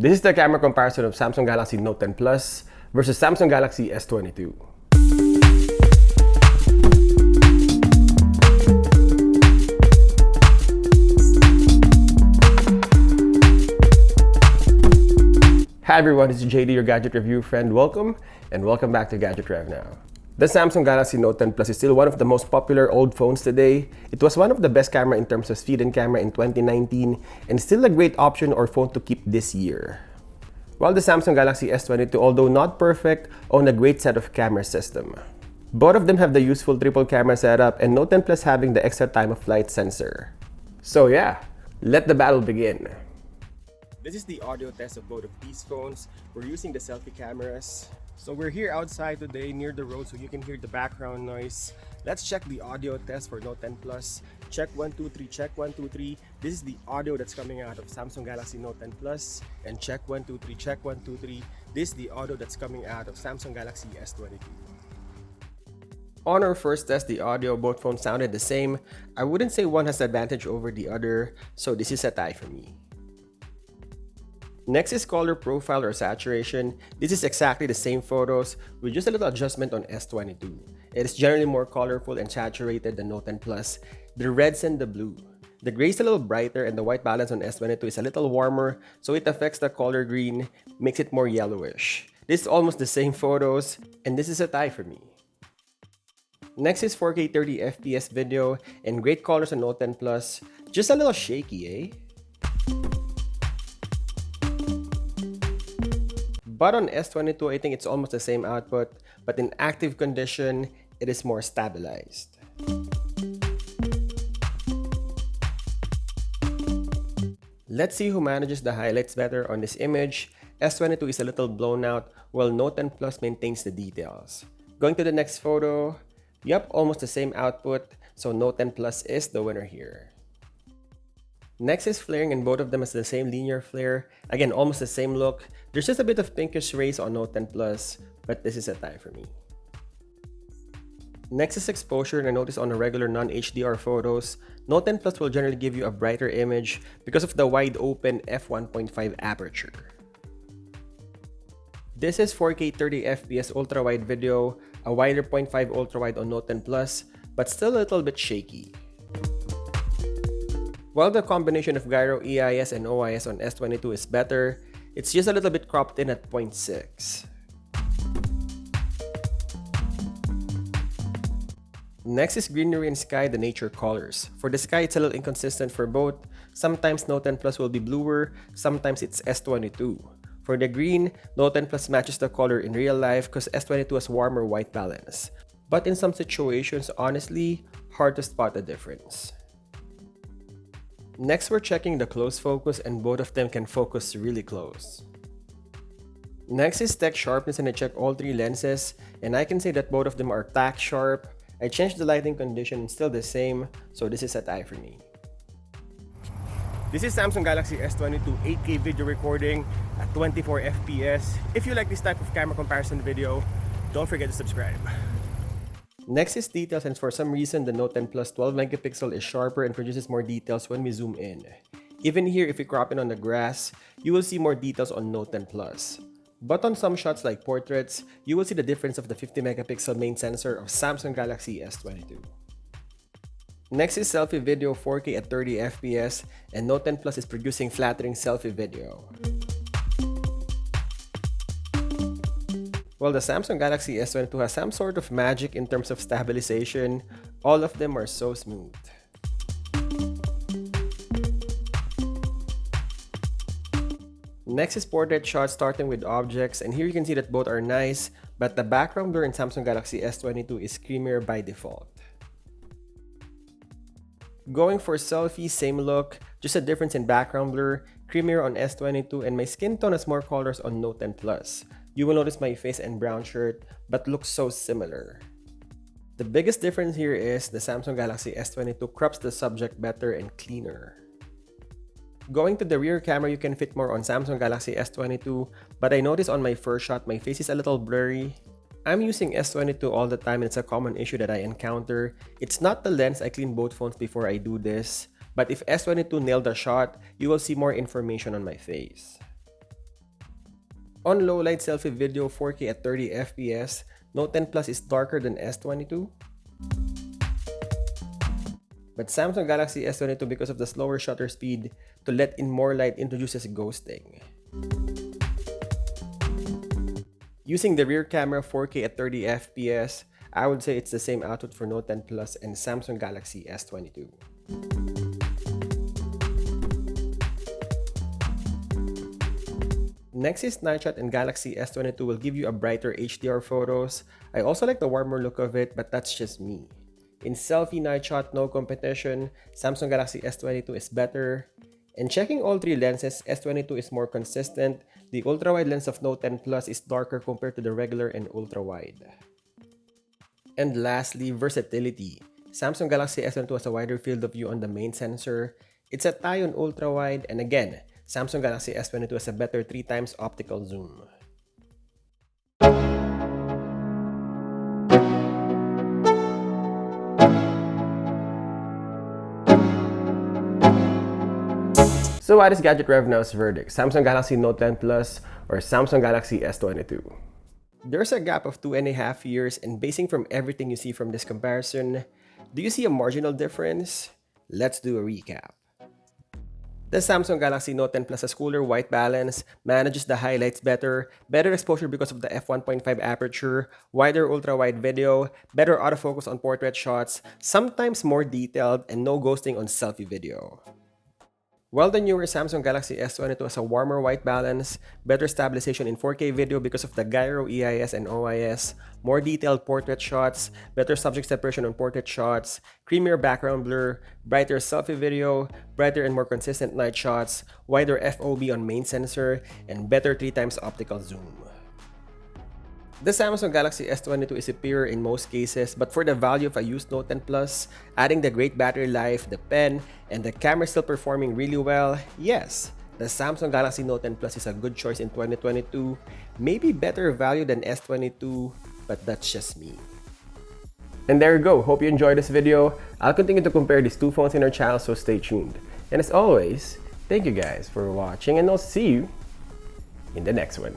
This is the camera comparison of Samsung Galaxy Note 10 Plus versus Samsung Galaxy S22. Hi everyone, this is JD, your gadget review friend. Welcome back to Gadget Rev Now. The Samsung Galaxy Note 10 Plus is still one of the most popular old phones today. It was one of the best camera in terms of speed and camera in 2019 and still a great option or phone to keep this year. While the Samsung Galaxy S22, although not perfect, own a great set of camera system. Both of them have the useful triple camera setup and Note 10 Plus having the extra time of flight sensor. So yeah, let the battle begin. This is the audio test of both of these phones. We're using the selfie cameras. So we're here outside today near the road so you can hear the background noise. Let's check the audio test for Note 10 Plus. Check 1, 2, 3, check 1, 2, 3. This is the audio that's coming out of Samsung Galaxy Note 10 Plus. And check 1, 2, 3, check 1, 2, 3. This is the audio that's coming out of Samsung Galaxy S22. On our first test, the audio, both phones sounded the same. I wouldn't say one has the advantage over the other, so this is a tie for me. Next is color profile or saturation. This is exactly the same photos with just a little adjustment on S22. It is generally more colorful and saturated than Note 10 Plus. The reds and the blue. The gray is a little brighter and the white balance on S22 is a little warmer, so it affects the color green, makes it more yellowish. This is almost the same photos, and this is a tie for me. Next is 4K 30 FPS video and great colors on Note 10 Plus. Just a little shaky, eh? But on S22, I think it's almost the same output, but in active condition, it is more stabilized. Let's see who manages the highlights better on this image. S22 is a little blown out, while Note 10 Plus maintains the details. Going to the next photo, yep, almost the same output, so Note 10 Plus is the winner here. Next is flaring, and both of them has the same linear flare. Again, almost the same look. There's just a bit of pinkish rays on Note 10 Plus, but this is a tie for me. Next is exposure, and I noticed on the regular non-HDR photos, Note 10 Plus will generally give you a brighter image because of the wide open f1.5 aperture. This is 4K 30 FPS ultra-wide video, a wider 0.5 ultra-wide on Note 10 Plus, but still a little bit shaky. While the combination of gyro EIS and OIS on S22 is better, it's just a little bit cropped in at 0.6. Next is greenery and sky, the nature colors. For the sky, it's a little inconsistent for both. Sometimes Note 10 Plus will be bluer, sometimes it's S22. For the green, Note 10 Plus matches the color in real life because S22 has warmer white balance. But in some situations, honestly, hard to spot the difference. Next, we're checking the close focus, and both of them can focus really close. Next is text sharpness, and I check all three lenses, and I can say that both of them are tack sharp. I changed the lighting condition, still the same, so this is a tie for me. This is Samsung Galaxy S22 8K video recording at 24 FPS. If you like this type of camera comparison video, don't forget to subscribe. Next is details, and for some reason the Note 10 Plus 12 megapixel is sharper and produces more details when we zoom in. Even here, if we crop in on the grass, you will see more details on Note 10 Plus. But on some shots like portraits, you will see the difference of the 50 megapixel main sensor of Samsung Galaxy S22. Next is selfie video 4K at 30 FPS, and Note 10 Plus is producing flattering selfie video. While the Samsung Galaxy S22 has some sort of magic in terms of stabilization, all of them are so smooth. Next is portrait shots starting with objects, and here you can see that both are nice, but the background blur in Samsung Galaxy S22 is creamier by default. Going for selfie, same look, just a difference in background blur, creamier on S22, and my skin tone has more colors on Note 10 Plus. You will notice my face and brown shirt, but looks so similar. The biggest difference here is the Samsung Galaxy S22 crops the subject better and cleaner. Going to the rear camera, you can fit more on Samsung Galaxy S22, but I noticed on my first shot, my face is a little blurry. I'm using S22 all the time and it's a common issue that I encounter. It's not the lens, I clean both phones before I do this. But if S22 nailed the shot, you will see more information on my face. On low light selfie video 4K at 30 FPS, Note 10 Plus is darker than S22. But Samsung Galaxy S22, because of the slower shutter speed to let in more light, introduces ghosting. Using the rear camera 4K at 30 FPS, I would say it's the same output for Note 10 Plus and Samsung Galaxy S22. Next is night shot, and Galaxy S22 will give you a brighter HDR photos. I also like the warmer look of it, but that's just me. In selfie night shot, no competition. Samsung Galaxy S22 is better. And checking all three lenses, S22 is more consistent. The ultra-wide lens of Note 10 Plus is darker compared to the regular and ultra-wide. And lastly, versatility. Samsung Galaxy S22 has a wider field of view on the main sensor. It's a tie on ultra-wide, and again, Samsung Galaxy S22 has a better 3x optical zoom. So what is Gadget Rev Now's verdict? Samsung Galaxy Note 10 Plus or Samsung Galaxy S22? There's a gap of 2.5 years, and basing from everything you see from this comparison, do you see a marginal difference? Let's do a recap. The Samsung Galaxy Note 10 Plus has cooler white balance, manages the highlights better, better exposure because of the f1.5 aperture, wider ultra-wide video, better autofocus on portrait shots, sometimes more detailed, and no ghosting on selfie video. While the newer Samsung Galaxy S22 has a warmer white balance, better stabilization in 4K video because of the gyro EIS and OIS, more detailed portrait shots, better subject separation on portrait shots, creamier background blur, brighter selfie video, brighter and more consistent night shots, wider FOV on main sensor, and better 3x optical zoom. The Samsung Galaxy S22 is superior in most cases, but for the value of a used Note 10 Plus, adding the great battery life, the pen, and the camera still performing really well, yes, the Samsung Galaxy Note 10 Plus is a good choice in 2022. Maybe better value than S22, but that's just me. And there you go. Hope you enjoyed this video. I'll continue to compare these two phones in our channel, so stay tuned. And as always, thank you guys for watching, and I'll see you in the next one.